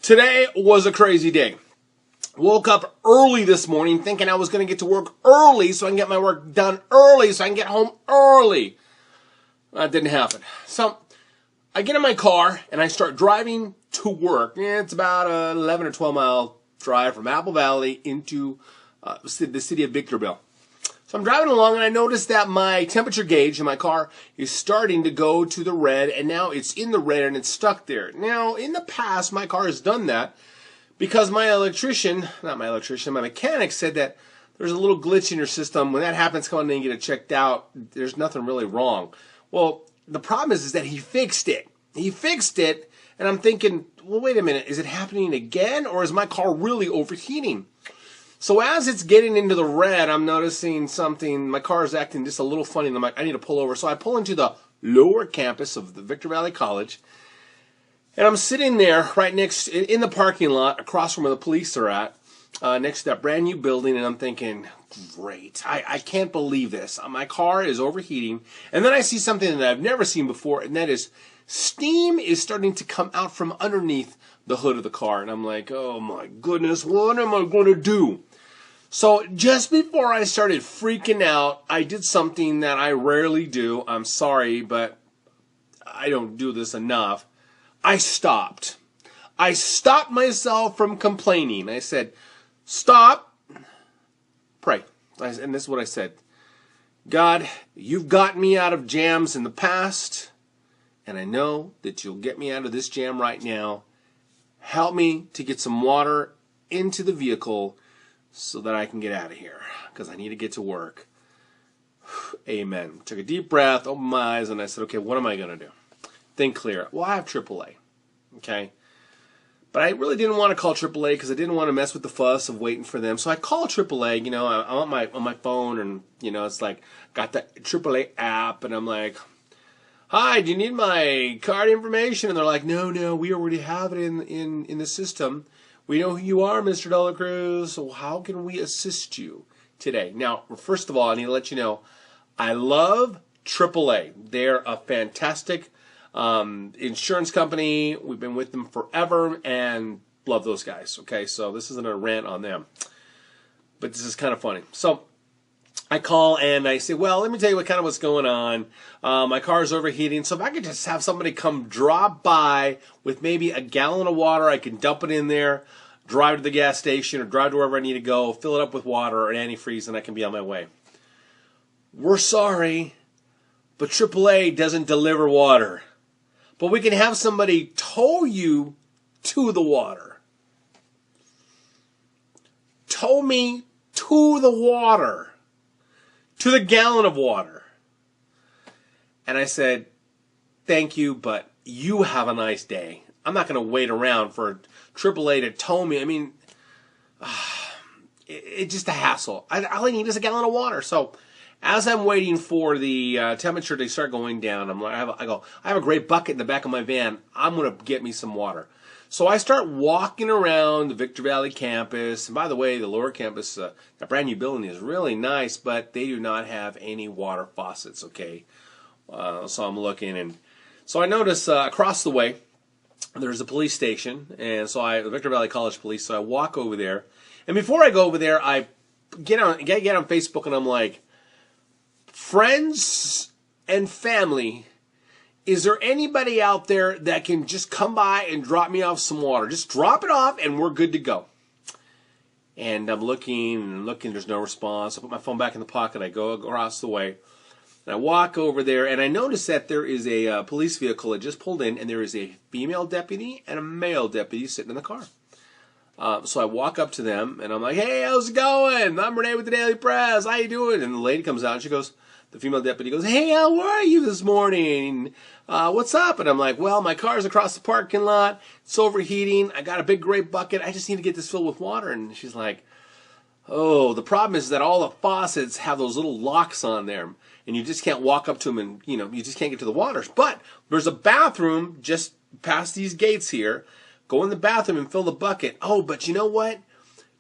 Today was a crazy day. Woke up early this morning thinking I was going to get to work early so I can get my work done early so I can get home early. That didn't happen. So I get in my car and I start driving to work. It's about an 11 or 12 mile drive from Apple Valley into the city of Victorville. So I'm driving along and I notice that my temperature gauge in my car is starting to go to the red, and now it's in the red and it's stuck there. Now, in the past, my car has done that because my mechanic said that there's a little glitch in your system. When that happens, come on in and get it checked out. There's nothing really wrong. Well, the problem is that he fixed it. He fixed it, and I'm thinking, well, wait a minute. Is it happening again, or is my car really overheating? So as it's getting into the red, I'm noticing something. My car is acting just a little funny, and I'm like, I need to pull over. So I pull into the lower campus of the Victor Valley College, and I'm sitting there right next in the parking lot across from where the police are at, next to that brand new building, and I'm thinking, great, I can't believe this. My car is overheating, and then I see something that I've never seen before, and that is steam is starting to come out from underneath the hood of the car, and I'm like, oh my goodness, what am I going to do? So just before I started freaking out, I did something that I rarely do. I'm sorry, but I don't do this enough. I stopped. I stopped myself from complaining. I said, stop, pray. And this is what I said. God, you've gotten me out of jams in the past, and I know that you'll get me out of this jam right now. Help me to get some water into the vehicle so that I can get out of here, because I need to get to work. Amen. Took a deep breath, opened my eyes, and I said, okay, what am I going to do? Think clear. Well, I have AAA, okay? But I really didn't want to call AAA because I didn't want to mess with the fuss of waiting for them. So I call AAA, I'm on my phone, and, it's like, got the AAA app, and I'm like, hi, do you need my card information? And they're like, no, we already have it in the system. We know who you are, Mr. De La Cruz, so how can we assist you today? Now, first of all, I need to let you know, I love AAA. They're a fantastic insurance company. We've been with them forever and love those guys, okay? So this isn't a rant on them, but this is kind of funny. So I call and I say, well, let me tell you what's going on. My car is overheating, so if I could just have somebody come drop by with maybe a gallon of water, I can dump it in there, drive to the gas station or drive to wherever I need to go, fill it up with water or antifreeze, and I can be on my way. We're sorry, but AAA doesn't deliver water. But we can have somebody tow you to the water. Tow me to the water. To the gallon of water. And I said, thank you, but you have a nice day. I'm not going to wait around for AAA to tow me. I mean, it's just a hassle. All I need is a gallon of water. So as I'm waiting for the temperature to start going down, I have a great bucket in the back of my van. I'm going to get me some water. So I start walking around the Victor Valley campus. And by the way, the lower campus, that brand new building is really nice, but they do not have any water faucets, okay? So I'm looking, and so I notice across the way, there's a police station, and so the Victor Valley College Police, so I walk over there. And before I go over there, I get on Facebook, and I'm like, friends and family, is there anybody out there that can just come by and drop me off some water? Just drop it off and we're good to go. And I'm looking, there's no response. I put my phone back in the pocket. I go across the way. And I walk over there, and I notice that there is a police vehicle that just pulled in, and there is a female deputy and a male deputy sitting in the car. So I walk up to them, and I'm like, hey, how's it going? I'm Renee with the Daily Press. How you doing? And the lady comes out, and she goes, the female deputy goes, hey, how are you this morning? What's up? And I'm like, well, my car's across the parking lot. It's overheating. I got a big great bucket. I just need to get this filled with water. And she's like, oh, the problem is that all the faucets have those little locks on them. And you just can't walk up to them and, you just can't get to the waters. But there's a bathroom just past these gates here. Go in the bathroom and fill the bucket. Oh, but you know what?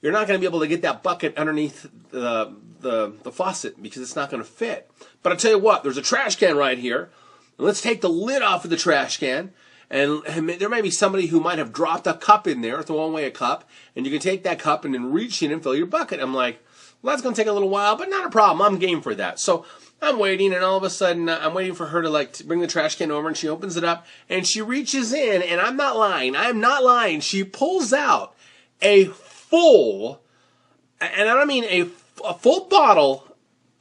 You're not going to be able to get that bucket underneath the faucet because it's not going to fit. But I'll tell you what, there's a trash can right here. Let's take the lid off of the trash can, And there may be somebody who might have dropped a cup in there, thrown away a cup, and you can take that cup and then reach in and fill your bucket. I'm like, well, that's going to take a little while, but not a problem. I'm game for that. So I'm waiting, and all of a sudden, I'm waiting for her to bring the trash can over, and she opens it up, and she reaches in, and I'm not lying. I'm not lying. She pulls out a full, and I don't mean a full bottle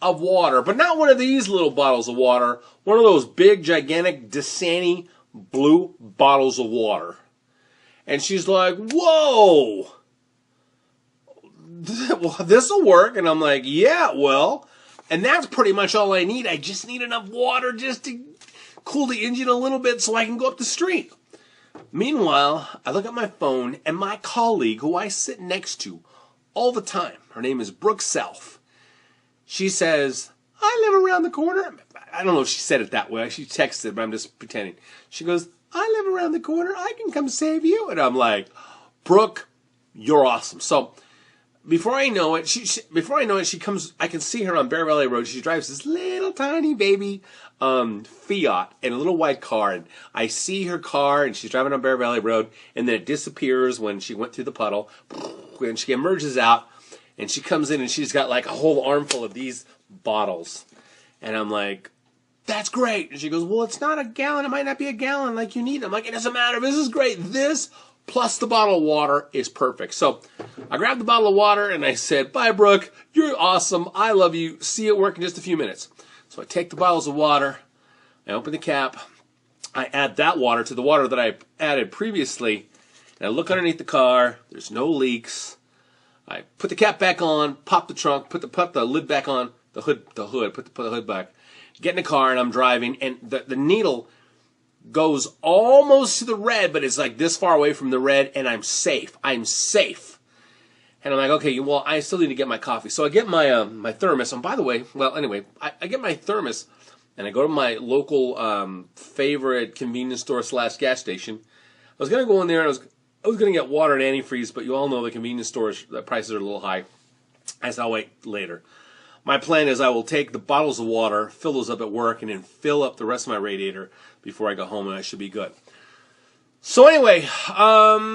of water, but not one of these little bottles of water, one of those big, gigantic Dasani blue bottles of water. And she's like, whoa, this will work. And I'm like, yeah, well, and that's pretty much all I need. I just need enough water just to cool the engine a little bit so I can go up the street. Meanwhile, I look at my phone, and my colleague, who I sit next to all the time, her name is Brooke Self. She says, I live around the corner. I don't know if she said it that way. She texted, but I'm just pretending. She goes, I live around the corner. I can come save you. And I'm like, Brooke, you're awesome. So before I know it, she comes. I can see her on Bear Valley Road. She drives this little tiny baby Fiat in a little white car. And I see her car, and she's driving on Bear Valley Road. And then it disappears when she went through the puddle. And she emerges out, and she comes in, and she's got like a whole armful of these bottles. And I'm like, that's great. And she goes, well, it's not a gallon. It might not be a gallon like you need. I'm like, it doesn't matter. This is great. This plus the bottle of water is perfect. So I grabbed the bottle of water and I said, bye, Brooke. You're awesome. I love you. See you at work in just a few minutes. So I take the bottles of water. I open the cap. I add that water to the water that I added previously. And I look underneath the car. There's no leaks. I put the cap back on, pop the trunk, put the lid back on, the hood, put the hood back. Get in the car, and I'm driving, and the needle goes almost to the red, but it's like this far away from the red, and I'm safe. I'm safe. And I'm like, okay, well, I still need to get my coffee. So I get my my thermos, and by the way, well, anyway, I get my thermos, and I go to my local favorite convenience store / gas station. I was going to go in there, and I was going to get water and antifreeze, but you all know the convenience stores, the prices are a little high. I said, I'll wait later. My plan is I will take the bottles of water, fill those up at work, and then fill up the rest of my radiator before I go home, and I should be good. So anyway, I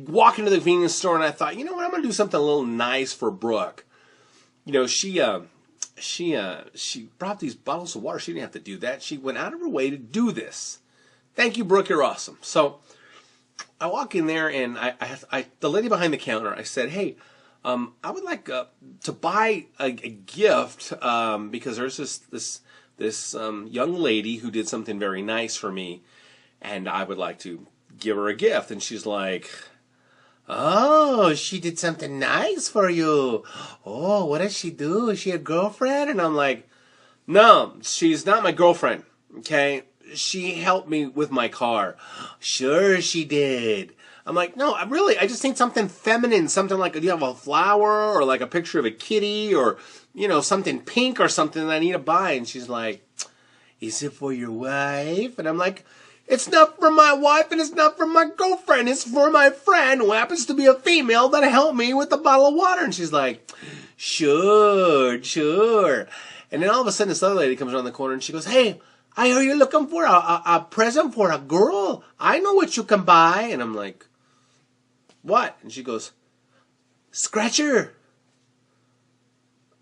walk into the convenience store, and I thought, you know what, I'm going to do something a little nice for Brooke. You know, she brought these bottles of water. She didn't have to do that. She went out of her way to do this. Thank you, Brooke. You're awesome. So I walk in there, and the lady behind the counter, I said, hey, I would like to buy a gift because there's this young lady who did something very nice for me, and I would like to give her a gift. And she's like, oh, she did something nice for you. Oh, what does she do? Is she a girlfriend? And I'm like, no, she's not my girlfriend, okay? She helped me with my car. Sure she did. I'm like, no, I just think something feminine, something like, do you have a flower or like a picture of a kitty or, you know, something pink or something that I need to buy? And she's like, is it for your wife? And I'm like, it's not for my wife and it's not for my girlfriend. It's for my friend who happens to be a female that helped me with the bottle of water. And she's like, sure. And then all of a sudden this other lady comes around the corner and she goes, hey, I hear you're looking for a present for a girl. I know what you can buy. And I'm like, what? And she goes, Scratcher.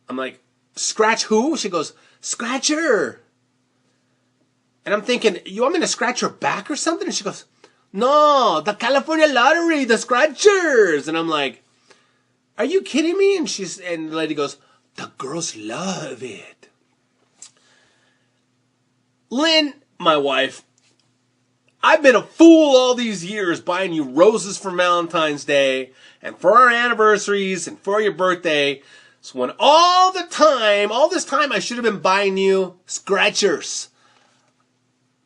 I'm like, scratch who? She goes, Scratcher. And I'm thinking, you want me to scratch her back or something? And she goes, no, the California lottery, the scratchers. And I'm like, are you kidding me? And the lady goes, the girls love it. Lynn, my wife, I've been a fool all these years buying you roses for Valentine's Day and for our anniversaries and for your birthday. So when all this time I should have been buying you scratchers.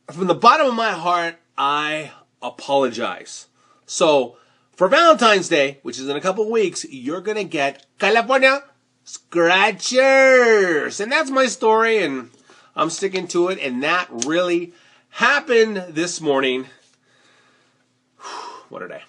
From the bottom of my heart, I apologize. So for Valentine's Day, which is in a couple of weeks, you're going to get California scratchers. And that's my story, and I'm sticking to it, and that really happened this morning. What a day.